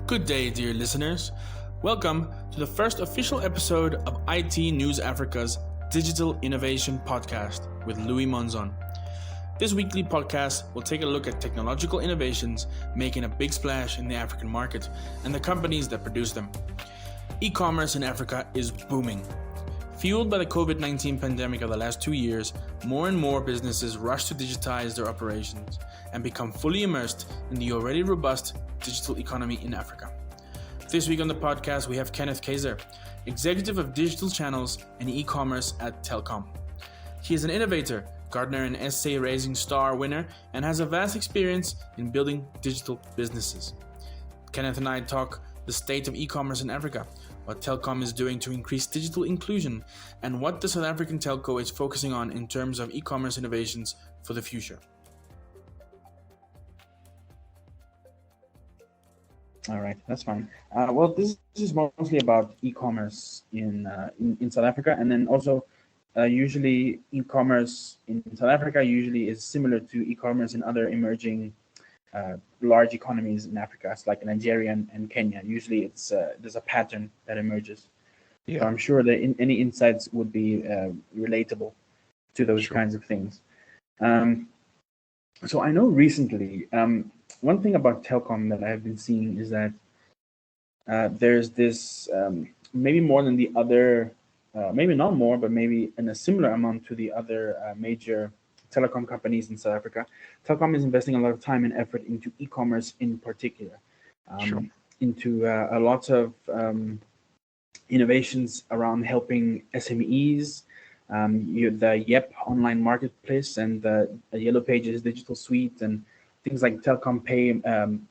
Good day, dear listeners. Welcome to the first official episode of IT News Africa's Digital Innovation Podcast with Luis Monzon. This weekly podcast will take a look at technological innovations making a big splash in the African market and the companies that produce them. E-commerce in Africa is booming. Fueled by the COVID-19 pandemic of the last 2 years, more and more businesses rush to digitize their operations and become fully immersed in the already robust digital economy in Africa. This week on the podcast, we have Kenneth Kayser, Executive of Digital Channels and E-commerce at Telkom. He is an innovator, Gartner and SA Rising Star winner, and has a vast experience in building digital businesses. Kenneth and I talk the state of e-commerce in Africa, what Telkom is doing to increase digital inclusion, and what the South African telco is focusing on in terms of e-commerce innovations for the future. All right, that's fine. This is mostly about e-commerce in South Africa, and then also usually e-commerce in South Africa usually is similar to e-commerce in other emerging large economies in Africa. It's like Nigeria and Kenya. Usually, there's a pattern that emerges. Yeah. So I'm sure that any insights would be relatable to those kinds of things. So I know recently, one thing about Telkom that I've been seeing is that there's this, maybe more than the other, maybe not more, but maybe in a similar amount to the other major telecom companies in South Africa. Telkom is investing a lot of time and effort into e-commerce in particular, into a lot of innovations around helping SMEs, the YEP online marketplace and the Yellow Pages digital suite and things like Telkom Pay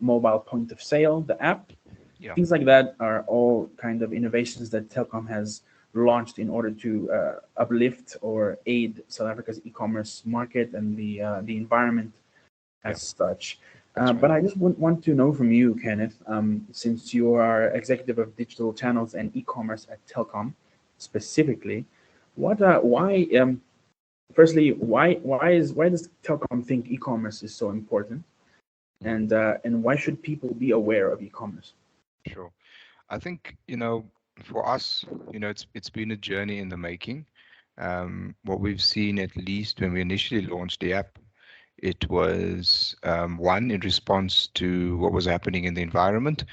mobile point of sale, the app. Yeah. Things like that are all kind of innovations that Telkom has launched in order to uplift or aid South Africa's e-commerce market and the environment as such. But I just want to know from you, Kenneth, since you are executive of digital channels and e-commerce at Telkom specifically, why does Telkom think e-commerce is so important, and why should people be aware of e-commerce? Sure. I think, for us, it's been a journey in the making. What we've seen, at least when we initially launched the app, it was one in response to what was happening in the environment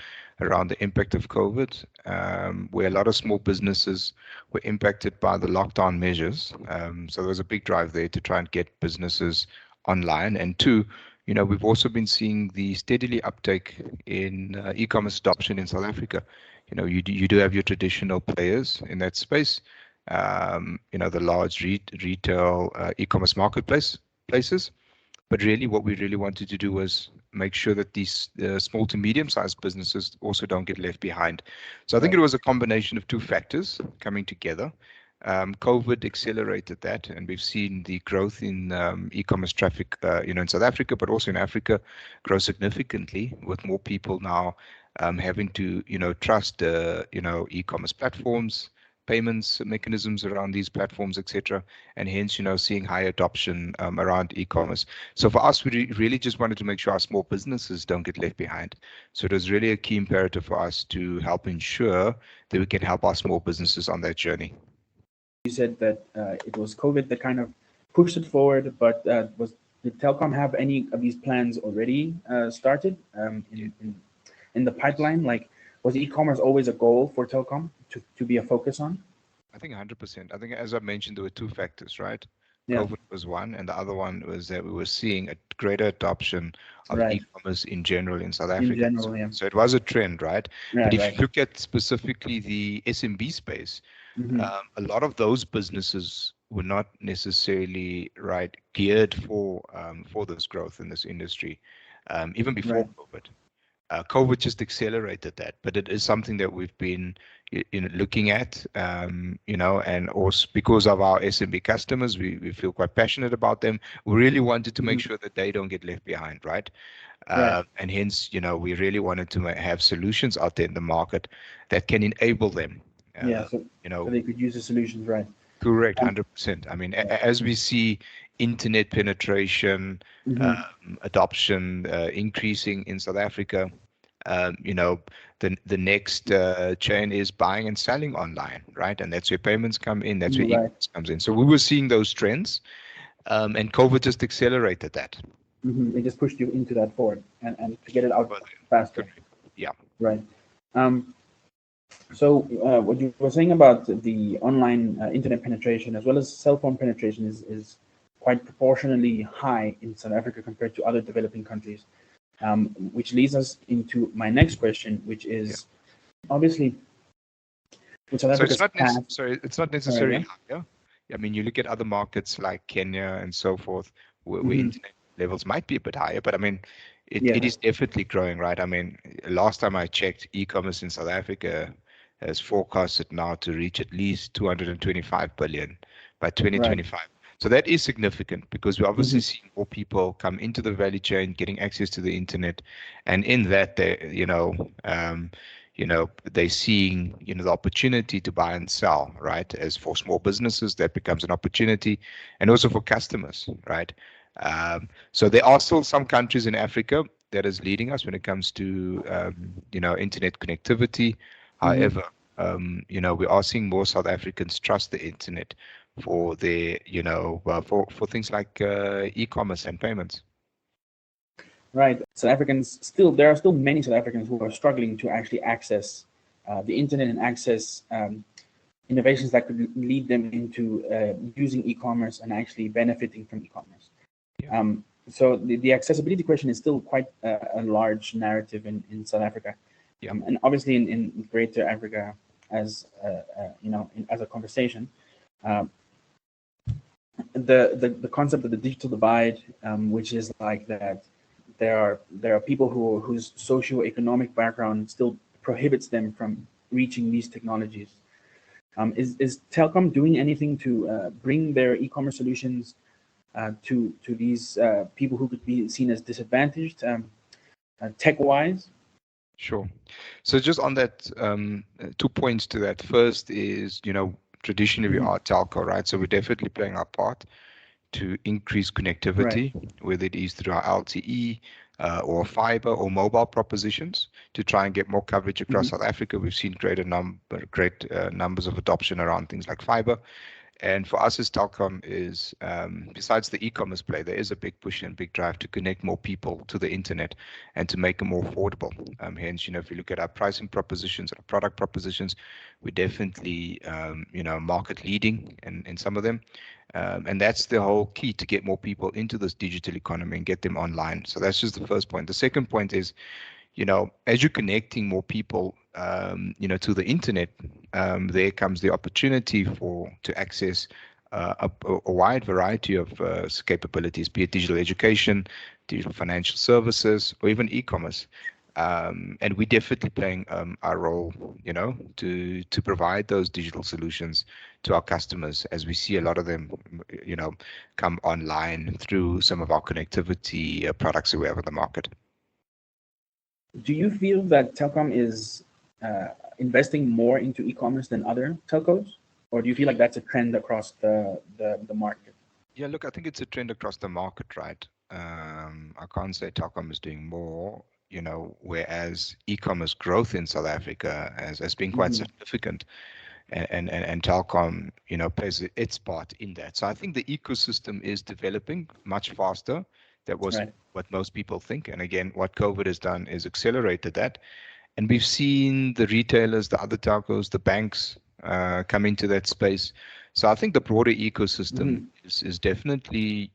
around the impact of COVID, where a lot of small businesses were impacted by the lockdown measures. So there was a big drive there to try and get businesses online. And two, we've also been seeing the steadily uptake in e-commerce adoption in South Africa. You do have your traditional players in that space, the large retail e-commerce marketplaces. But really, what we really wanted to do was make sure that these small to medium-sized businesses also don't get left behind. So I think it was a combination of two factors coming together. COVID accelerated that, and we've seen the growth in e-commerce traffic, in South Africa, but also in Africa, grow significantly with more people now having to, trust, e-commerce platforms, payments mechanisms around these platforms, etc., and hence, seeing high adoption around e-commerce. So for us, we really just wanted to make sure our small businesses don't get left behind. So it was really a key imperative for us to help ensure that we can help our small businesses on that journey. You said that it was COVID that kind of pushed it forward, but did Telkom have any of these plans already started in the pipeline? Like, was e-commerce always a goal for Telkom to be a focus on? I think 100%. I think, as I mentioned, there were two factors, right? Yeah. COVID was one, and the other one was that we were seeing a greater adoption of e-commerce in general in South Africa. In general, yeah. So it was a trend, right? Yeah, but if you look at specifically the SMB space, a lot of those businesses were not necessarily geared for this growth in this industry, even before COVID. COVID just accelerated that, but it is something that we've been looking at, and also because of our SMB customers, we feel quite passionate about them. We really wanted to make sure that they don't get left behind, right? And hence, we really wanted to have solutions out there in the market that can enable them. So they could use the solutions, right? Correct, 100%. I mean, as we see internet penetration, adoption increasing in South Africa, You know, the next chain is buying and selling online, right? And that's where payments come in. That's where Right. e-commerce comes in. So we were seeing those trends, and COVID just accelerated that. It just pushed you into that forward and to get it out faster. Correct. Yeah. Right. So what you were saying about the online internet penetration as well as cell phone penetration is quite proportionally high in South Africa compared to other developing countries, which leads us into my next question, which is obviously with South Africa's past. It's not necessarily higher. I mean, you look at other markets like Kenya and so forth, where internet levels might be a bit higher, but I mean, it is definitely growing, right? I mean, last time I checked, e-commerce in South Africa has forecasted now to reach at least 225 billion by 2025. Right. So that is significant because we obviously see more people come into the value chain, getting access to the internet, and in that they, they're seeing, the opportunity to buy and sell, right? As for small businesses, that becomes an opportunity, and also for customers, right? So there are still some countries in Africa that is leading us when it comes to, internet connectivity. However, we are seeing more South Africans trust the internet for their, for things like e-commerce and payments. Right. There are still many South Africans who are struggling to actually access the internet and access innovations that could lead them into using e-commerce and actually benefiting from e-commerce. Yeah. So the accessibility question is still quite a large narrative in South Africa. Yeah. And obviously in Greater Africa as as a conversation. The concept of the digital divide, which is like that there are people whose socioeconomic background still prohibits them from reaching these technologies. Is Telkom doing anything to bring their e-commerce solutions to these people who could be seen as disadvantaged tech-wise? Sure. So just on that, 2 points to that. First is, traditionally we are telco, right? So we're definitely playing our part to increase connectivity, right, whether it is through our LTE or fiber or mobile propositions to try and get more coverage across South Africa. We've seen great numbers of adoption around things like fiber. And for us as Telkom is, besides the e-commerce play, there is a big push and big drive to connect more people to the internet and to make it more affordable. Hence, if you look at our pricing propositions, our product propositions, we're definitely, market leading in some of them. And that's the whole key to get more people into this digital economy and get them online. So that's just the first point. The second point is, as you're connecting more people, to the internet, there comes the opportunity to access a wide variety of capabilities, be it digital education, digital financial services, or even e-commerce. And we're definitely playing our role, to provide those digital solutions to our customers, as we see a lot of them, come online through some of our connectivity products that we have on the market. Do you feel that Telkom is investing more into e-commerce than other telcos, or do you feel like that's a trend across the market? Yeah, look, I think it's a trend across the market, right? I can't say Telkom is doing more, whereas e-commerce growth in South Africa has been quite significant, and Telkom, plays its part in that. So I think the ecosystem is developing much faster. That was what most people think. And again, what COVID has done is accelerated that. And we've seen the retailers, the other telcos, the banks come into that space. So I think the broader ecosystem is definitely,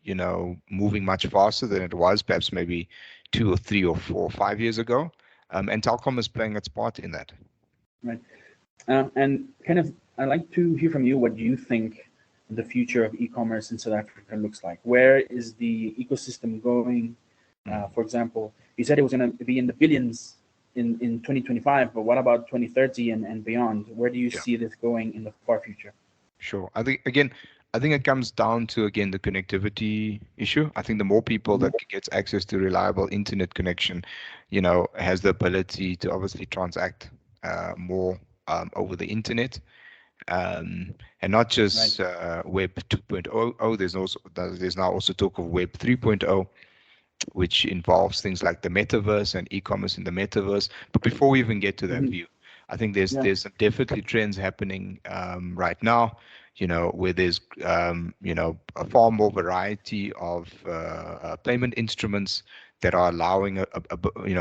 moving much faster than it was perhaps maybe 2 or 3 or 4 or 5 years ago. And Telkom is playing its part in that. Right. And Kenneth, I'd like to hear from you what you think the future of e-commerce in South Africa looks like. Where is the ecosystem going? For example, you said it was going to be in the billions in 2025, but what about 2030 and beyond? Where do you see this going in the far future? Sure. I think it comes down to, again, the connectivity issue. I think the more people that gets access to reliable internet connection, has the ability to obviously transact more over the internet. And not just Web 2.0. There's now also talk of Web 3.0. which involves things like the metaverse and e-commerce in the metaverse. But before we even get to that view, I think Yeah. there's definitely trends happening right now, where there's a far more variety of payment instruments that are allowing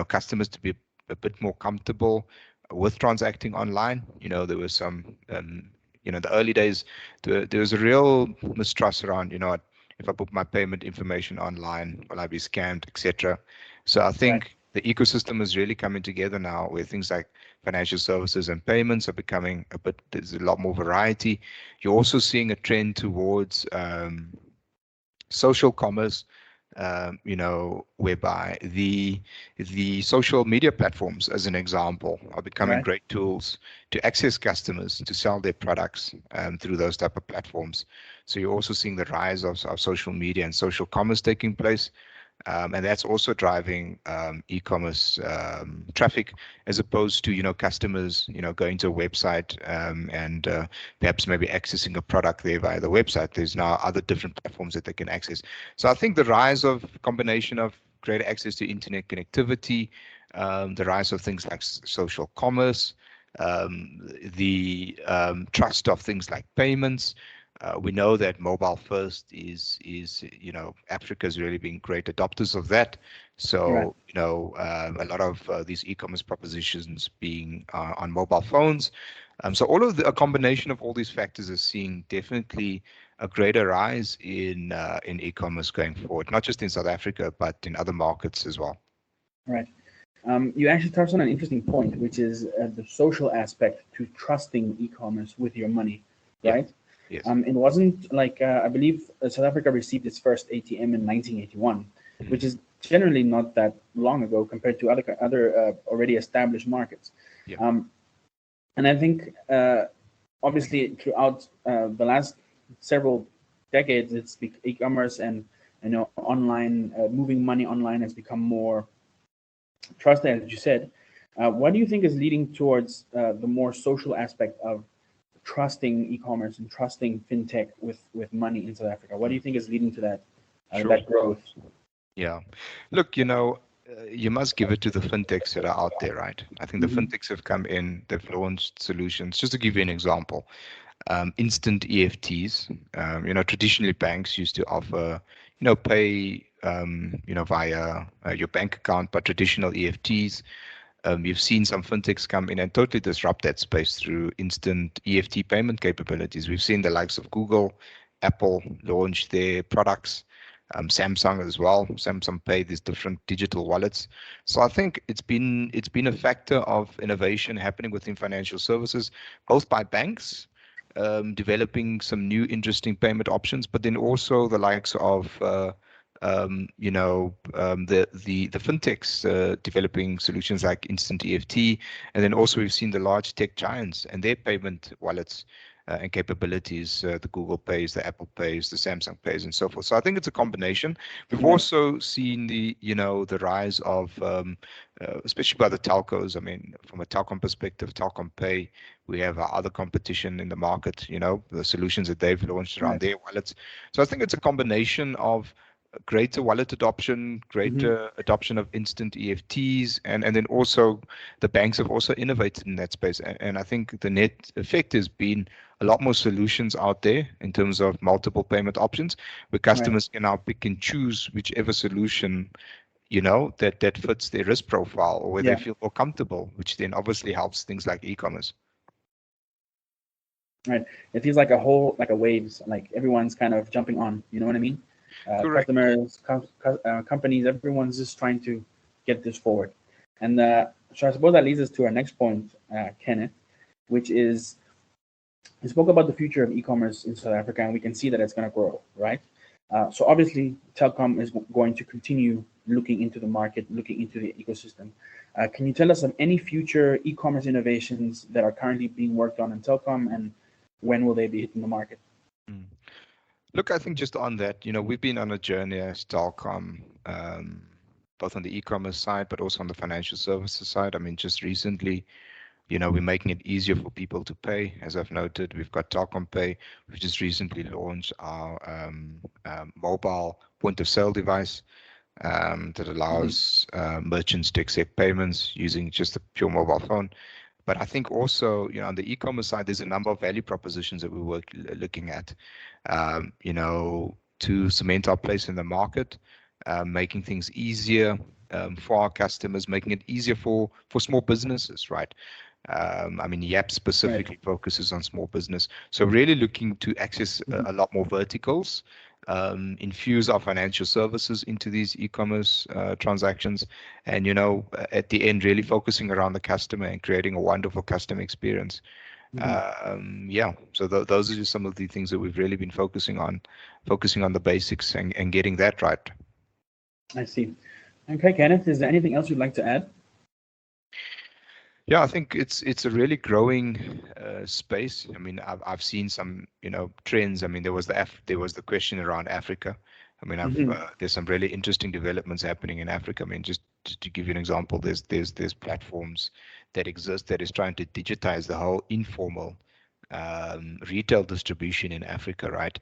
customers to be a bit more comfortable with transacting online. There was some the early days, there was a real mistrust around, if I put my payment information online, will I be scammed, etc. So I Right. think the ecosystem is really coming together now, where things like financial services and payments are becoming there's a lot more variety. You're also seeing a trend towards social commerce, whereby the social media platforms, as an example, are becoming Right. great tools to access customers to sell their products through those type of platforms. So you're also seeing the rise of social media and social commerce taking place. And that's also driving e-commerce traffic, as opposed to customers going to a website and perhaps maybe accessing a product there via the website. There's now other different platforms that they can access. So I think the rise of combination of greater access to internet connectivity, the rise of things like social commerce, the trust of things like payments. We know that mobile first is Africa's really been great adopters of that. Right. So a lot of these e-commerce propositions being on mobile phones. So a combination of all these factors is seeing definitely a greater rise in e-commerce going forward, not just in South Africa but in other markets as well. Right. You actually touched on an interesting point, which is the social aspect to trusting e-commerce with your money, Yeah. right? Yes. It wasn't like I believe South Africa received its first ATM in 1981, which is generally not that long ago compared to other already established markets. Yeah. And I think obviously throughout the last several decades, it's e-commerce and online moving money online has become more trusted, as you said. What do you think is leading towards the more social aspect of trusting e-commerce and trusting fintech with money in South Africa? What do you think is leading to that growth? Yeah. Look, you must give it to the fintechs that are out there, right? I think the fintechs have come in, they've launched solutions. Just to give you an example, instant EFTs. Traditionally banks used to offer, pay, via your bank account, but traditional EFTs. You've seen some fintechs come in and totally disrupt that space through instant EFT payment capabilities. We've seen the likes of Google, Apple launch their products, Samsung as well. Samsung Pay, these different digital wallets. So I think it's been a factor of innovation happening within financial services, both by banks developing some new interesting payment options, but then also the likes of the fintechs developing solutions like instant EFT, and then also we've seen the large tech giants and their payment wallets and capabilities, the Google Pays, the Apple Pays, the Samsung Pays, and so forth. So I think it's a combination. We've also seen the rise of, especially by the telcos. I mean, from a Telkom perspective, Telkom Pay, we have our other competition in the market, the solutions that they've launched around their wallets. So I think it's a combination of greater wallet adoption, greater adoption of instant EFTs, and then also the banks have also innovated in that space. And I think the net effect has been a lot more solutions out there in terms of multiple payment options, where customers can now pick and choose whichever solution that fits their risk profile or where they feel more comfortable, which then obviously helps things like e-commerce. Right. It feels like a waves, like everyone's kind of jumping on. You know what I mean? Correct. Customers, companies, everyone's just trying to get this forward. And so I suppose that leads us to our next point, Kenneth, which is we spoke about the future of e-commerce in South Africa, and we can see that it's going to grow, right? So obviously, Telkom is going to continue looking into the market, looking into the ecosystem. Can you tell us of any future e-commerce innovations that are currently being worked on in Telkom, and when will they be hitting the market? Look, I think just on that, we've been on a journey as Telkom, both on the e-commerce side, but also on the financial services side. I mean, just recently, we're making it easier for people to pay. As I've noted, we've got Telkom Pay. We've just recently launched our mobile point of sale device. that allows merchants to accept payments using just a pure mobile phone. But I think also, on the e-commerce side, there's a number of value propositions that we're looking at, to cement our place in the market, making things easier for our customers, making it easier for small businesses, right? YAP specifically focuses on small business. So really looking to access a lot more verticals, infuse our financial services into these e-commerce transactions, and at the end really focusing around the customer and creating a wonderful customer experience. So those are just some of the things that we've really been focusing on the basics and getting that right. I see. Okay, Kenneth, is there anything else you'd like to add? Yeah, I think it's a really growing space. I've seen some trends. There was the question around Africa. There's some really interesting developments happening in Africa. Just to give you an example, there's platforms that exist that is trying to digitize the whole informal retail distribution in Africa, right?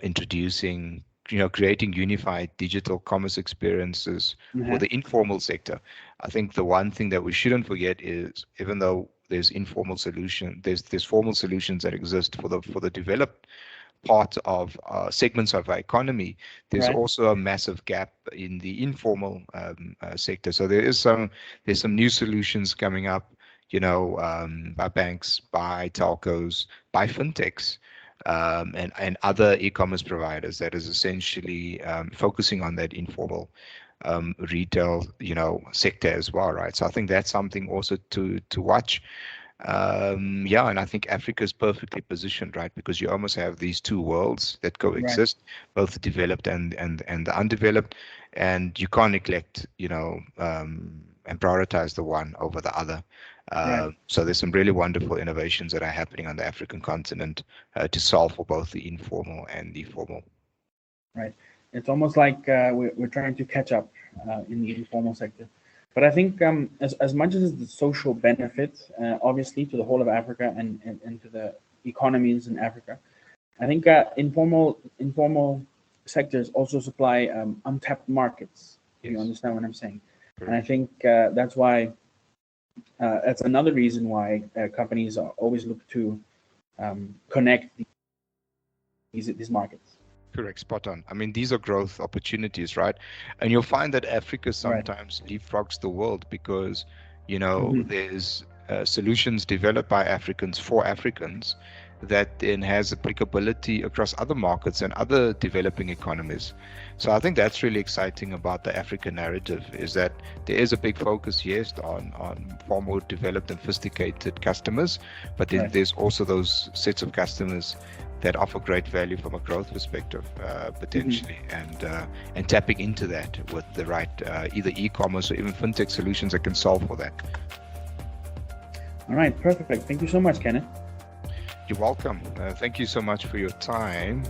Introducing, creating unified digital commerce experiences for the informal sector. I think the one thing that we shouldn't forget is, even though there's informal solution, there's formal solutions that exist for the developed part of segments of our economy. There's also a massive gap in the informal sector. So there's some new solutions coming up, by banks, by telcos, by fintechs, and other e-commerce providers that is essentially focusing on that informal retail, sector as well, right? So I think that's something also to watch. And I think Africa is perfectly positioned, right? Because you almost have these two worlds that coexist, both the developed and the undeveloped, and you can't neglect, and prioritize the one over the other. So there's some really wonderful innovations that are happening on the African continent to solve for both the informal and the formal. Right. It's almost like we're trying to catch up in the informal sector. But I think as much as the social benefit, obviously, to the whole of Africa and to the economies in Africa, I think informal sectors also supply untapped markets. Yes. You understand what I'm saying? Correct. And I think that's why, that's another reason why companies always look to connect these markets. Correct, spot on. These are growth opportunities, right? And you'll find that Africa sometimes leapfrogs the world because, there's solutions developed by Africans for Africans that then has applicability across other markets and other developing economies. So I think that's really exciting about the African narrative, is that there is a big focus, yes, on far more developed and sophisticated customers, but then there's also those sets of customers that offer great value from a growth perspective, potentially, and tapping into that with the right either e-commerce or even fintech solutions that can solve for that. All right, perfect. Thank you so much, Kenneth. You're welcome. Thank you so much for your time.